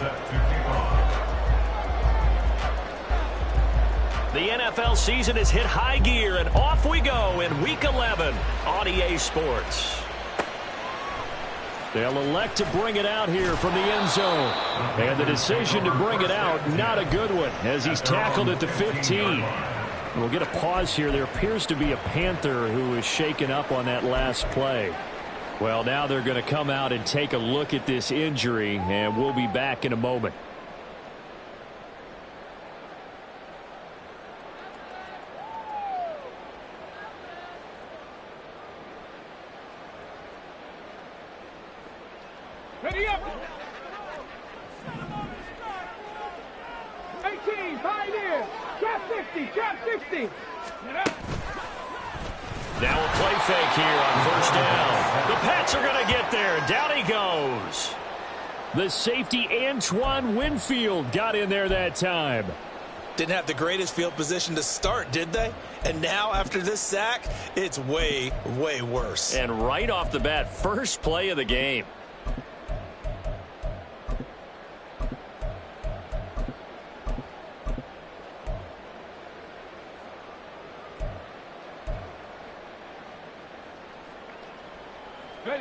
The NFL season has hit high gear, and off we go in Week 11 on EA Sports. They'll elect to bring it out here from the end zone. And the decision to bring it out, not a good one, as he's tackled at the 15. We'll get a pause here. There appears to be a Panther who is shaken up on that last play. Well, now they're going to come out and take a look at this injury, and we'll be back in a moment. Ready up. 18, pioneer. Trap 60, trap 60. Now a play fake here on first down. The Pats are going to get there. Down he goes. The safety Antoine Winfield got in there that time. Didn't have the greatest field position to start, did they? And now after this sack, it's way, way worse. And right off the bat, first play of the game.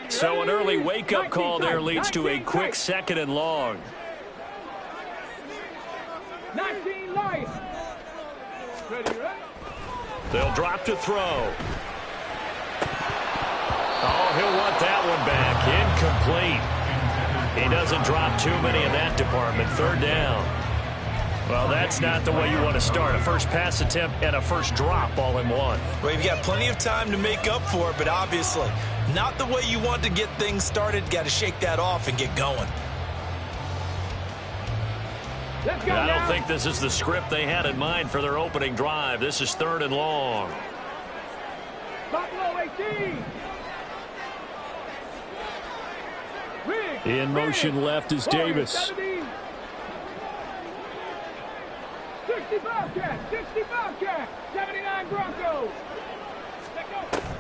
So an early wake-up call there leads to a quick second and long. 19 life. Ready, right? They'll drop to throw. Oh, he'll want that one back. Incomplete. He doesn't drop too many in that department. Third down. Well, that's not the way you want to start. A first pass attempt and a first drop all in one. Well, you've got plenty of time to make up for it, but obviously not the way you want to get things started. Got to shake that off and get going. Let's go I now. don't think this is the script they had in mind for their opening drive. This is third and long. Buffalo 18. In motion left is Davis. 65 cat, 65 cat, 79 Broncos.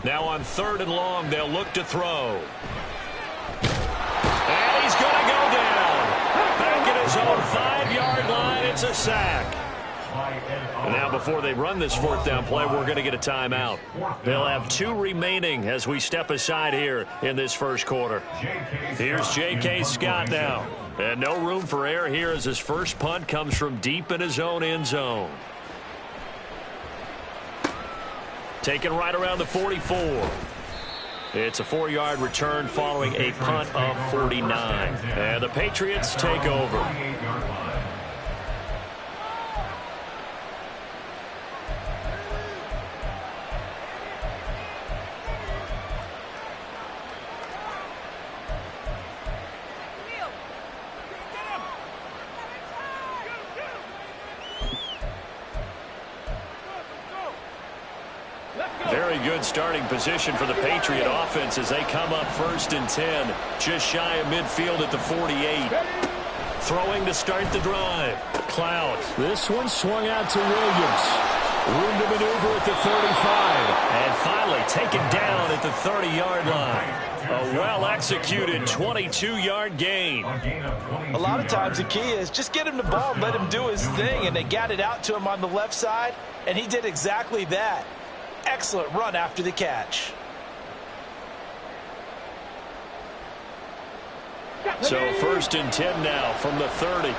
Now on third and long, they'll look to throw. And he's going to go down. Back at his own 5-yard line, it's a sack. And now before they run this fourth down play, we're going to get a timeout. They'll have 2 remaining as we step aside here in this first quarter. Here's J.K. Scott now. And no room for error here as his first punt comes from deep in his own end zone. Taken right around the 44. It's a 4-yard return following a punt of 49. And the Patriots take over. Very good starting position for the Patriot offense as they come up first and 10. Just shy of midfield at the 48. Throwing to start the drive. Cloud. This one swung out to Williams. Room to maneuver at the 35. And finally taken down at the 30-yard line. A well-executed 22-yard gain. A lot of times the key is just get him the ball, let him do his thing, and they got it out to him on the left side, and he did exactly that. Excellent run after the catch. So first and 10 now from the 30.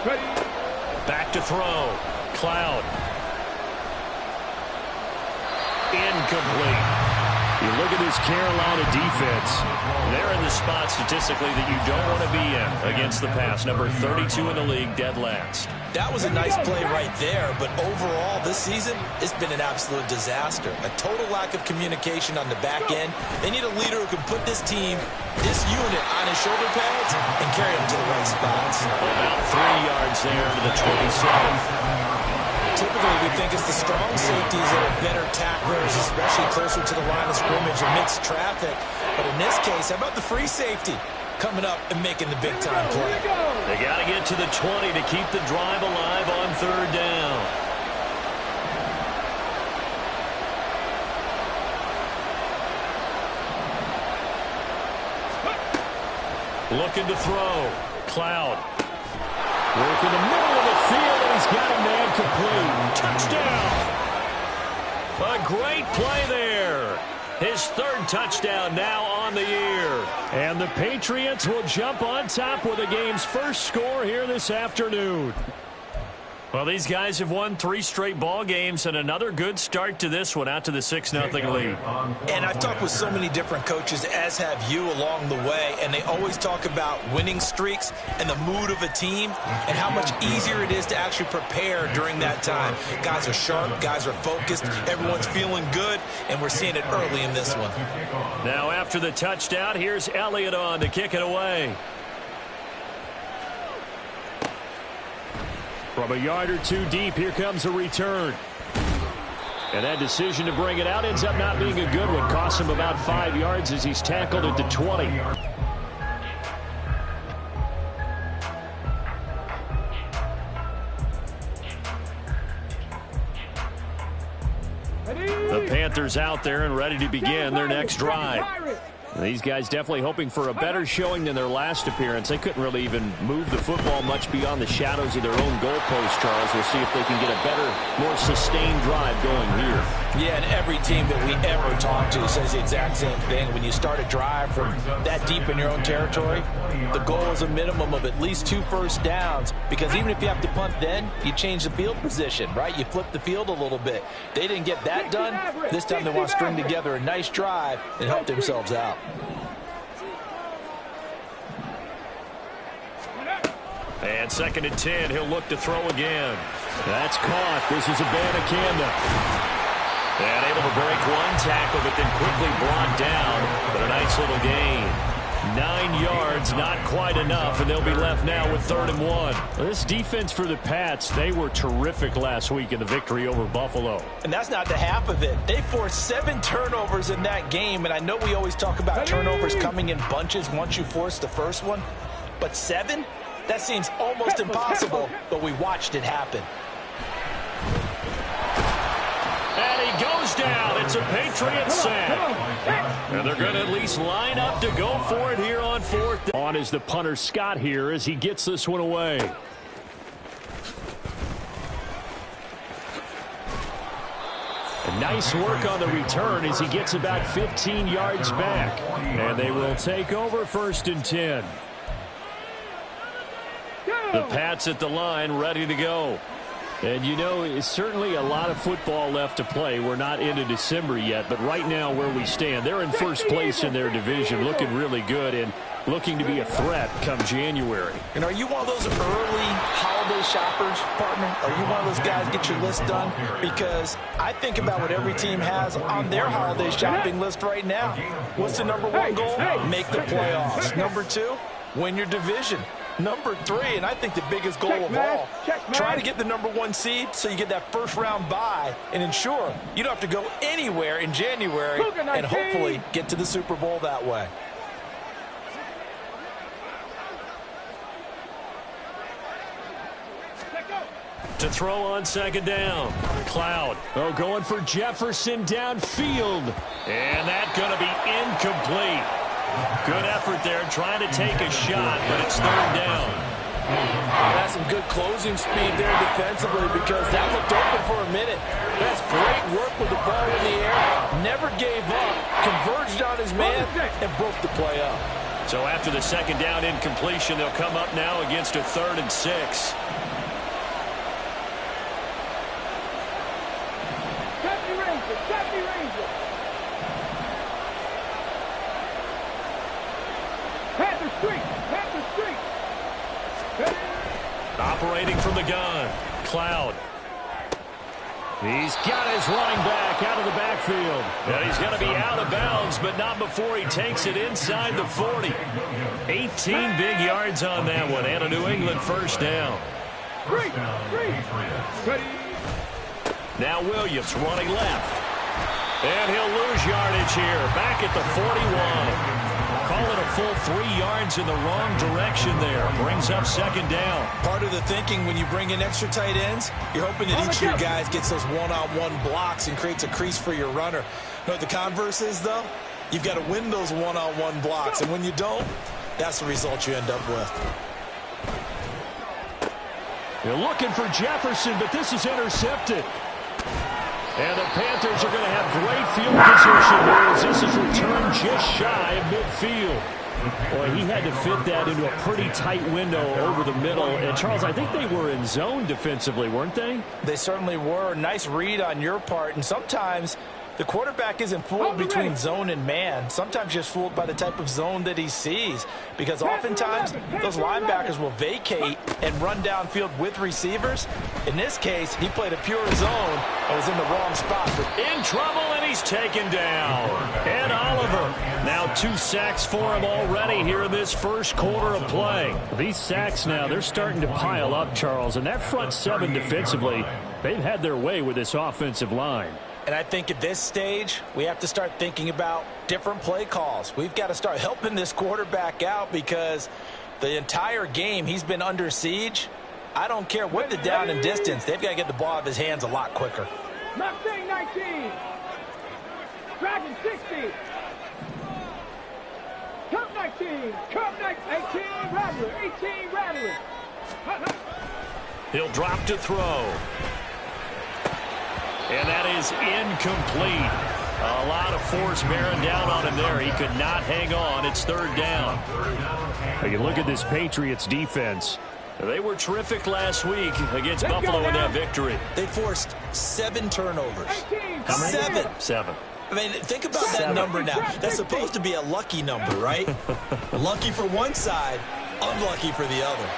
Ready. Back to throw. Cloud. Incomplete. You look at this Carolina defense. They're in the spot statistically that you don't want to be in against the pass. Number 32 in the league, dead last. That was a nice play right there, but overall this season, it's been an absolute disaster. A total lack of communication on the back end. They need a leader who can put this team, this unit, on his shoulder pads and carry them to the right spots. About 3 yards there to the 27. Typically, we think it's the strong safeties that are better tacklers, especially closer to the line of scrimmage amidst traffic. But in this case, how about the free safety coming up and making the big-time play? They got to get to the 20 to keep the drive alive on third down. Looking to throw. Cloud. Work in the middle of the field, and he's got a man complete. Touchdown! A great play there. His third touchdown now on the year. And the Patriots will jump on top with the game's first score here this afternoon. Well, these guys have won 3 straight ball games, and another good start to this one out to the 6-0 lead. And I've talked with so many different coaches, as have you, along the way, and they always talk about winning streaks and the mood of a team and how much easier it is to actually prepare during that time. Guys are sharp, guys are focused, everyone's feeling good, and we're seeing it early in this one. Now after the touchdown, here's Elliott on to kick it away. From a yard or two deep, here comes a return. And that decision to bring it out ends up not being a good one. Costs him about 5 yards as he's tackled at the 20. The Panthers out there and ready to begin their next drive. These guys definitely hoping for a better showing than their last appearance. They couldn't really even move the football much beyond the shadows of their own goalpost, Charles. We'll see if they can get a better, more sustained drive going here. Yeah, and every team that we ever talk to says the exact same thing. When you start a drive from that deep in your own territory, the goal is a minimum of at least 2 first downs, because even if you have to punt then, you change the field position, right? You flip the field a little bit. They didn't get that done. This time they want to string together a nice drive and help themselves out. And 2nd and 10, he'll look to throw again. That's caught. This is Abanikanda. And able to break one tackle, but then quickly brought down. But a nice little gain. 9 yards, not quite enough, and they'll be left now with 3rd and 1. Well, this defense for the Pats, they were terrific last week in the victory over Buffalo. And that's not the half of it. They forced 7 turnovers in that game, and I know we always talk about turnovers coming in bunches once you force the first one, but 7? That seems almost impossible, but we watched it happen. And he goes down. It's a Patriot sack. And they're going to at least line up to go for it here on 4th. On is the punter Scott here as he gets this one away. And nice work on the return as he gets about 15 yards back. And they will take over 1st and 10. The Pats at the line, ready to go. And, you know, it's certainly a lot of football left to play. We're not into December yet, but right now where we stand, they're in first place in their division, looking really good and looking to be a threat come January. And are you one of those early holiday shoppers, partner? Are you one of those guys get your list done? Because I think about what every team has on their holiday shopping list right now. What's the #1 goal? Make the playoffs. #2, win your division. #3, and I think the biggest goal of all, try to get the #1 seed so you get that first-round bye and ensure you don't have to go anywhere in January and hopefully get to the Super Bowl that way. To throw on 2nd down. Cloud. Oh, going for Jefferson downfield. And that's going to be incomplete. Good effort there, trying to take a shot, but it's 3rd down. That's some good closing speed there defensively, because that looked open for a minute. That's great work with the ball in the air. Never gave up, converged on his man, and broke the play up. So after the 2nd down incompletion, they'll come up now against a 3rd and 6. Operating from the gun, Cloud. He's got his running back out of the backfield. And he's going to be out of bounds, but not before he takes it inside the 40. 18 big yards on that one, and a New England 1st down. Now Williams running left. And he'll lose yardage here, back at the 41. Call it a full 3 yards in the wrong direction there. Brings up 2nd down. Part of the thinking when you bring in extra tight ends, you're hoping that each of your guys gets those one-on-one blocks and creates a crease for your runner. You know what the converse is, though? You've got to win those one-on-one blocks. And when you don't, that's the result you end up with. They're looking for Jefferson, but this is intercepted. And the Panthers are going to have great field position here as this is returned just shy of midfield. Boy, he had to fit that into a pretty tight window over the middle. And, Charles, I think they were in zone defensively, weren't they? They certainly were. Nice read on your part. And sometimes the quarterback isn't fooled between zone and man. Sometimes just fooled by the type of zone that he sees. Because oftentimes those linebackers will vacate and run downfield with receivers. In this case, he played a pure zone and was in the wrong spot. In trouble, and he's taken down. And Oliver, now 2 sacks for him already here in this first quarter of play. These sacks now, they're starting to pile up, Charles. And that front 7 defensively, they've had their way with this offensive line. And I think at this stage, we have to start thinking about different play calls. We've got to start helping this quarterback out because the entire game he's been under siege. I don't care what the down and distance. They've got to get the ball out of his hands a lot quicker. Mustang 19. Dragon 60. Cup 19. Cup 18 Rattler. 18 Rattler. He'll drop to throw. And that is incomplete. A lot of force bearing down on him there. He could not hang on. It's 3rd down. You look at this Patriots defense. They were terrific last week against Buffalo in that victory. They forced 7 turnovers. How many? 7. I mean, think about that number now. That's supposed to be a lucky number, right? Lucky for one side, unlucky for the other.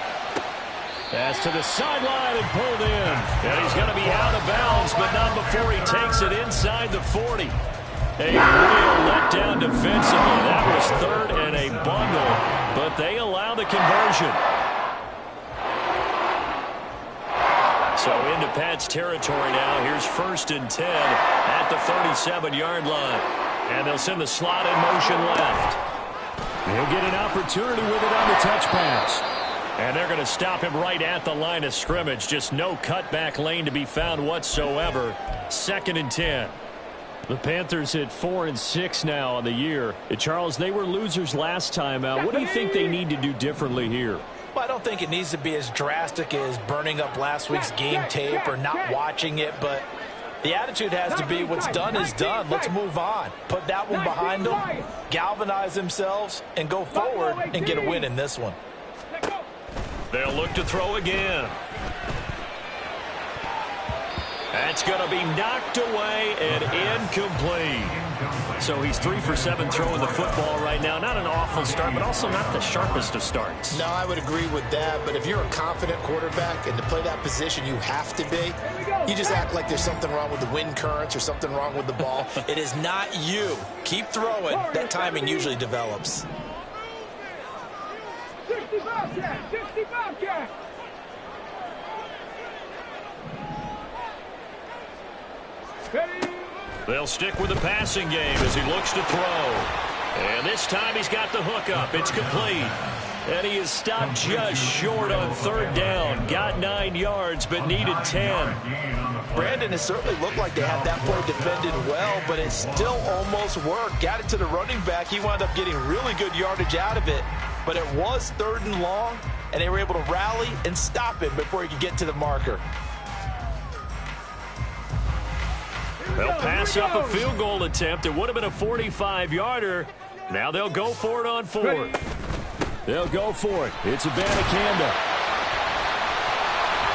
Pass to the sideline and pulled in. And he's going to be out of bounds, but not before he takes it inside the 40. A real letdown defensively. That was 3rd and a bundle, but they allow the conversion. So into Pat's territory now. Here's 1st and 10 at the 37-yard line. And they'll send the slot in motion left. He'll get an opportunity with it on the touch pass. And they're going to stop him right at the line of scrimmage. Just no cutback lane to be found whatsoever. 2nd and 10. The Panthers at 4-6 now on the year. Charles, they were losers last time out. What do you think they need to do differently here? Well, I don't think it needs to be as drastic as burning up last week's game tape or not watching it, but the attitude has to be what's done is done. Let's move on. Put that one behind them, galvanize themselves, and go forward and get a win in this one. They'll look to throw again. That's going to be knocked away and incomplete. So he's 3 for 7 throwing the football right now. Not an awful start, but also not the sharpest of starts. No, I would agree with that. But if you're a confident quarterback and to play that position, you have to be. You just act like there's something wrong with the wind currents or something wrong with the ball. It is not you. Keep throwing. That timing usually develops. 65 cat. 65 cat. They'll stick with the passing game as he looks to throw. And this time he's got the hook up. It's complete. And he is stopped just short on 3rd down. Got 9 yards, but needed 10. Brandon, it certainly looked like they had that play defended well, but it still almost worked. Got it to the running back. He wound up getting really good yardage out of it. But it was 3rd and long, and they were able to rally and stop him before he could get to the marker. They'll pass up a field goal attempt. It would have been a 45-yarder. Now they'll go for it on 4th. They'll go for it. It's Abanikanda.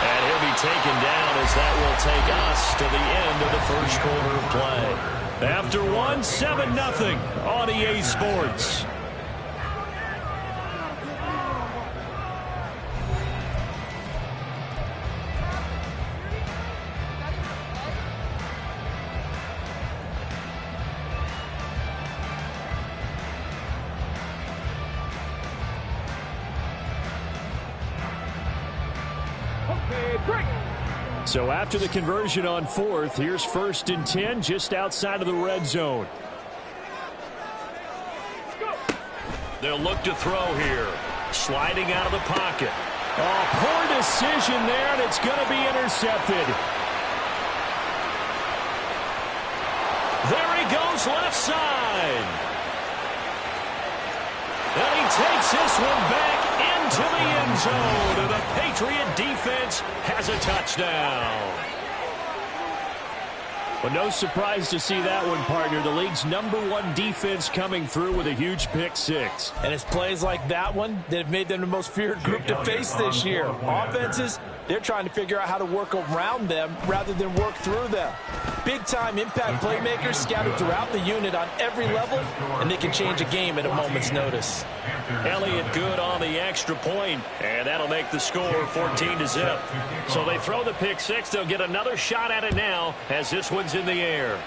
And he'll be taken down as that will take us to the end of the first quarter of play. After 7-0 on EA Sports. So after the conversion on 4th, here's 1st and 10 just outside of the red zone. They'll look to throw here. Sliding out of the pocket. Oh, poor decision there, and it's going to be intercepted. There he goes left side. And he takes this one back into the end zone. And the Patriot defense has a touchdown. But no surprise to see that one, partner. The league's #1 defense coming through with a huge pick six. And it's plays like that one that have made them the most feared group to face this year. Offenses, they're trying to figure out how to work around them rather than work through them. Big-time impact playmakers scattered throughout the unit on every level, and they can change a game at a moment's notice. Elliott good on the extra point, and that'll make the score 14-0. So they throw the pick six. They'll get another shot at it now as this one's in the air.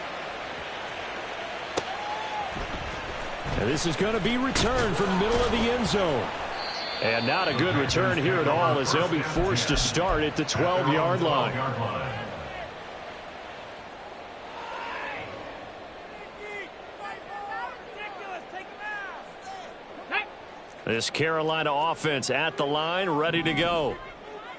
And this is going to be returned from the middle of the end zone. And not a good return here at all as they'll be forced to start at the 12-yard line. This Carolina offense at the line, ready to go.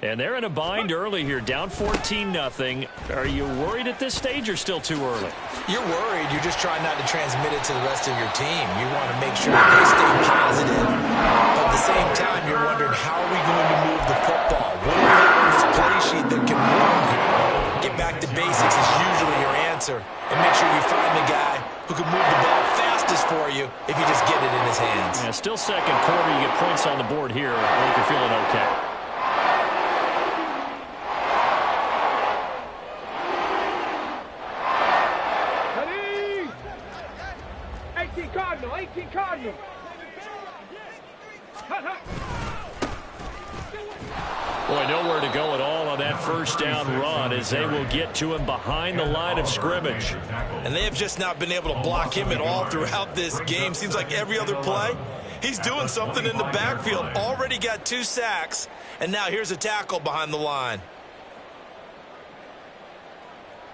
And they're in a bind early here, down 14-0. Are you worried at this stage or still too early? You're worried. You're just trying not to transmit it to the rest of your team. You want to make sure that they stay positive. But at the same time, you're wondering, how are we going to move the football? What do we have on this play sheet that can work? Get back to basics is usually your answer. And make sure you find the guy who can move the ball fastest for you if you just get it in his hands. Yeah, still second quarter. You get points on the board here. I think you're feeling okay. Cardinal, 18 Cardinal. Boy, nowhere to go at all on that first down run as they will get to him behind the line of scrimmage. And they have just not been able to block him at all throughout this game. Seems like every other play, he's doing something in the backfield. Already got 2 sacks, and now here's a tackle behind the line.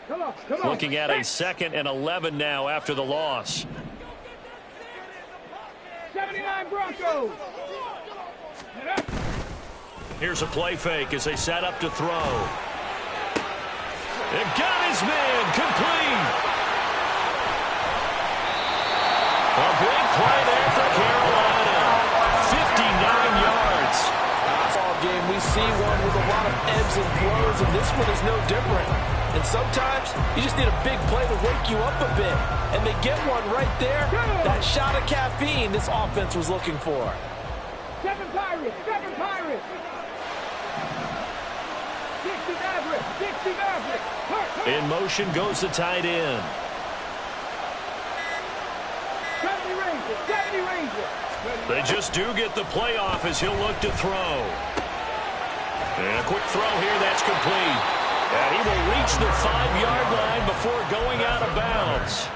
Come on. Looking at a 2nd and 11 now after the loss. 79 Broncos. Here's a play fake as they set up to throw. They've got his man complete. A big play there for Carolina. 59 yards. All game, we see one with a lot of ebbs and flows, and this one is no different. And sometimes you just need a big play to wake you up a bit. And they get one right there. That shot of caffeine this offense was looking for. 7 Pirates. 60 Mavericks. In motion goes the tight end. 70 Rangers. They just do get the playoff as he'll look to throw. And a quick throw here, that's complete. And he will reach the 5-yard line before going out of bounds.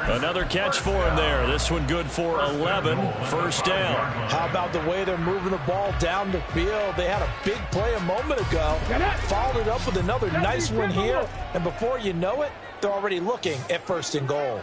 Another catch for him there. This one good for 11, first down. How about the way they're moving the ball down the field? They had a big play a moment ago. Followed it up with another nice one here. And before you know it, they're already looking at 1st and goal.